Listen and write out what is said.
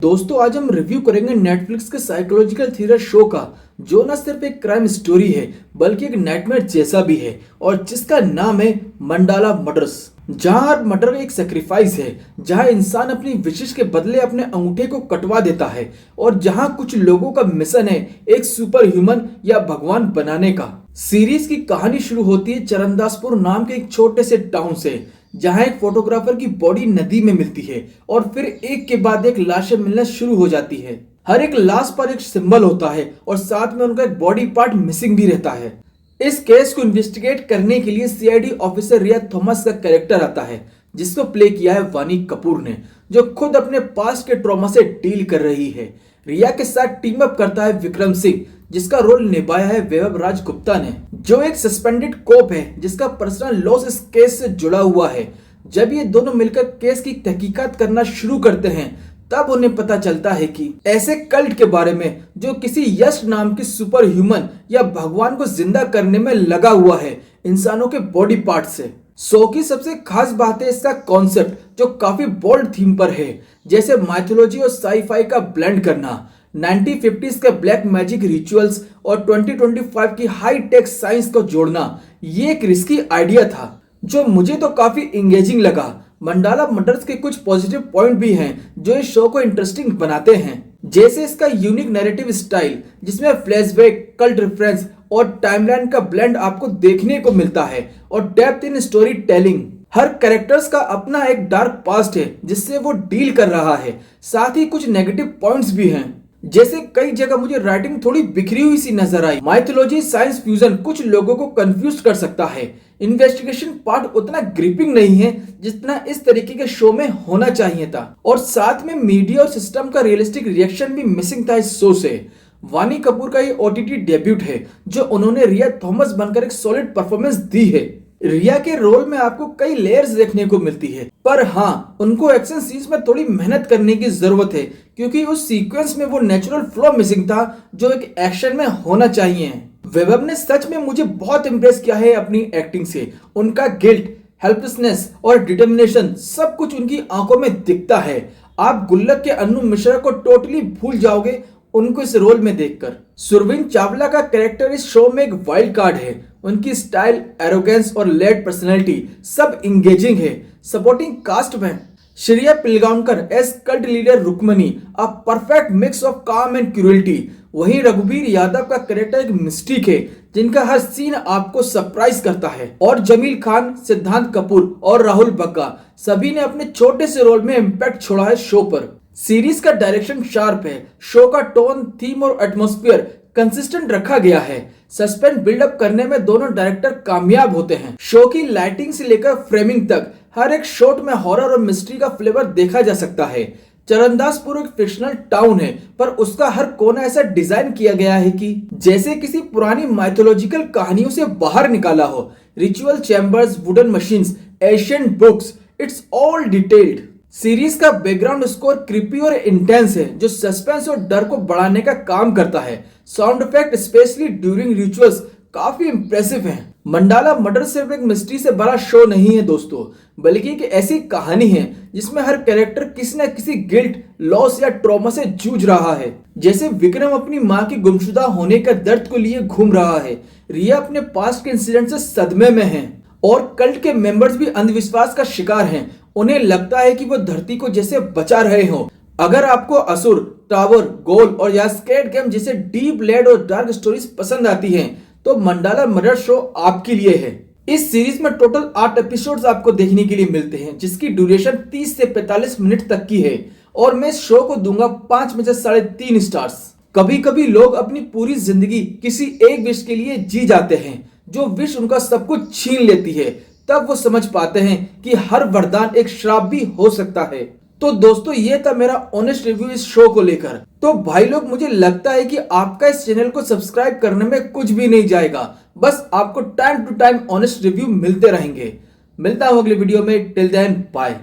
दोस्तों आज हम रिव्यू करेंगे नेटफ्लिक्स के साइकोलॉजिकल थ्रिलर शो का, जो न सिर्फ एक क्राइम स्टोरी है बल्कि एक नाइटमेयर जैसा भी है और जिसका नाम है मंडाला मर्डर्स। जहां हर मर्डर एक सेक्रीफाइस है, जहां इंसान अपनी विशेष के बदले अपने अंगूठे को कटवा देता है और जहां कुछ लोगों का मिशन है एक सुपर ह्यूमन या भगवान बनाने का। सीरीज की कहानी शुरू होती है चरणदासपुर नाम के एक छोटे से टाउन से, जहां एक फोटोग्राफर की बॉडी नदी में मिलती है और फिर एक के बाद एक लाशें मिलना शुरू हो जाती है। हर एक लाश पर एक सिंबल होता है और साथ में उनका एक बॉडी पार्ट मिसिंग भी रहता है। इस केस को इन्वेस्टिगेट करने के लिए सीआईडी ऑफिसर रिया थॉमस का कैरेक्टर आता है, जिसको प्ले किया है वानी कपूर ने, जो खुद अपने पास्ट के ट्रॉमा से डील कर रही है। रिया के साथ टीम अप करता है विक्रम सिंह, जिसका रोल निभाया है वैभव राज गुप्ता ने, जो एक सस्पेंडेड कोप है जिसका पर्सनल लॉस इस केस से जुड़ा हुआ है। जब ये दोनों मिलकर केस की तहकीकात करना शुरू करते हैं, तब उन्हें पता चलता है कि ऐसे कल्ट के बारे में जो किसी यश नाम के सुपर ह्यूमन या भगवान को जिंदा करने में लगा हुआ है इंसानों के बॉडी पार्ट से। शो की सबसे खास बात है इसका कॉन्सेप्ट, जो काफी बोल्ड थीम पर है, जैसे माइथोलॉजी और साईफाई का ब्लेंड करना, 1950s के ब्लैक मैजिक रिचुअल्स और 2025 की हाई टेक साइंस को जोड़ना। ये एक रिस्की आइडिया था जो मुझे तो काफी इंगेजिंग लगा। मंडाला मर्डर्स के कुछ पॉजिटिव पॉइंट भी हैं जो इस शो को इंटरेस्टिंग बनाते हैं, जैसे इसका यूनिक नैरेटिव स्टाइल, जिसमें फ्लैशबैक, कल्ट रेफरेंस और टाइमलाइन का ब्लेंड आपको देखने को मिलता है, और depth in story telling. Her characters का अपना एक डार्क पास्ट है जिससे वो डील कर रहा है। साथ ही कुछ नेगेटिव पॉइंट्स भी हैं, जैसे कई जगह मुझे राइटिंग थोड़ी बिखरी हुई सी नजर आई। माइथोलॉजी साइंस फ्यूजन कुछ लोगों को कंफ्यूज कर सकता है। इन्वेस्टिगेशन पार्ट उतना ग्रिपिंग नहीं है जितना इस तरीके के शो में होना चाहिए था, और साथ में मीडिया और सिस्टम का रियलिस्टिक रिएक्शन भी मिसिंग था इस शो से। वानी कपूर का ये ओटीटी डेब्यूट है, जो उन्होंने रिया थॉमस बनकर एक सॉलिड परफॉर्मेंस दी है। रिया के रोल में आपको कई लेयर्स देखने को मिलती है, पर हाँ, उनको एक्शन सीन्स में थोड़ी मेहनत करने की जरूरत है, क्योंकि उस सीक्वेंस में वो नेचुरल फ्लो मिसिंग था जो एक एक्शन में होना चाहिए। वैभव ने सच में मुझे बहुत इम्प्रेस किया है अपनी एक्टिंग से। उनका गिल्ट, हेल्पलेसनेस और डिटर्मिनेशन सब कुछ उनकी आंखों में दिखता है। आप गुल्लक के अन्नू मिश्रा को टोटली भूल जाओगे उनको इस रोल में देखकर। सुरवीन चावला का कैरेक्टर इस शो में एक वाइल्ड कार्ड है। उनकी स्टाइल, एरोगेंस और लेड पर्सनैलिटी सब इंगेजिंग है। सपोर्टिंग कास्ट में Shreya Pilgaonkar as cult leader Rukmani, a perfect mix of calm and cruelty. वहीं रघुवीर यादव का कैरेक्टर एक मिस्टिक है, जिनका हर सीन आपको सरप्राइज करता है। और जमील खान, सिद्धांत कपूर और राहुल बग्गा सभी ने अपने छोटे से रोल में इम्पैक्ट छोड़ा है शो पर। सीरीज का डायरेक्शन शार्प है। शो का टोन, थीम और एटमॉस्फेयर कंसिस्टेंट रखा गया है। सस्पेंस बिल्डअप करने में दोनों डायरेक्टर कामयाब होते हैं। शो की लाइटिंग से लेकर फ्रेमिंग तक हर एक शॉट में हॉरर और मिस्ट्री का फ्लेवर देखा जा सकता है। चरणदासपुर एक फिक्शनल टाउन है, पर उसका हर कोना ऐसा डिजाइन किया गया है कि जैसे किसी पुरानी माइथोलॉजिकल कहानियों से बाहर निकाला हो। Ritual chambers, wooden machines, ancient books, it's all detailed. Series का बैकग्राउंड स्कोर क्रीपी और इंटेंस है, जो सस्पेंस और डर को बढ़ाने का काम करता है। Sound effect specially during rituals काफी इंप्रेसिव हैं। मंडाला मर्डर सिर्फ एक मिस्ट्री से बड़ा शो नहीं है दोस्तों, बल्कि एक ऐसी कहानी है जिसमें हर कैरेक्टर किसी न किसी गिल्ट, लॉस या ट्रॉमा से जूझ रहा है। जैसे विक्रम अपनी मां की गुमशुदा होने का दर्द को लिए घूम रहा है, रिया अपने पास्ट के इंसिडेंट से सदमे में है, और कल्ट के मेंबर्स भी अंधविश्वास का शिकार हैं। उन्हें लगता है कि वो धरती को जैसे बचा रहे हो। अगर आपको असुर, टावर, गोल और या स्केट गेम जैसे डीप लेड और डार्क स्टोरीज पसंद आती हैं, तो मंडाला मर्डर शो आपके लिए है। इस सीरीज में टोटल 8 एपिसोड्स आपको देखने के लिए मिलते हैं, जिसकी ड्यूरेशन 30 से 45 मिनट तक की है, और मैं इस शो को दूंगा 5 में से 3.5 स्टार्स। कभी कभी लोग अपनी पूरी जिंदगी किसी एक विश के लिए जी जाते हैं, जो विश उनका सब कुछ छीन लेती है। तब वो समझ पाते हैं कि हर वरदान एक श्राप भी हो सकता है। तो दोस्तों, ये था मेरा ऑनेस्ट रिव्यू इस शो को लेकर। तो भाई लोग, मुझे लगता है कि आपका इस चैनल को सब्सक्राइब करने में कुछ भी नहीं जाएगा, बस आपको time to time honest review मिलते रहेंगे। मिलता हूं अगले वीडियो में। Till then bye.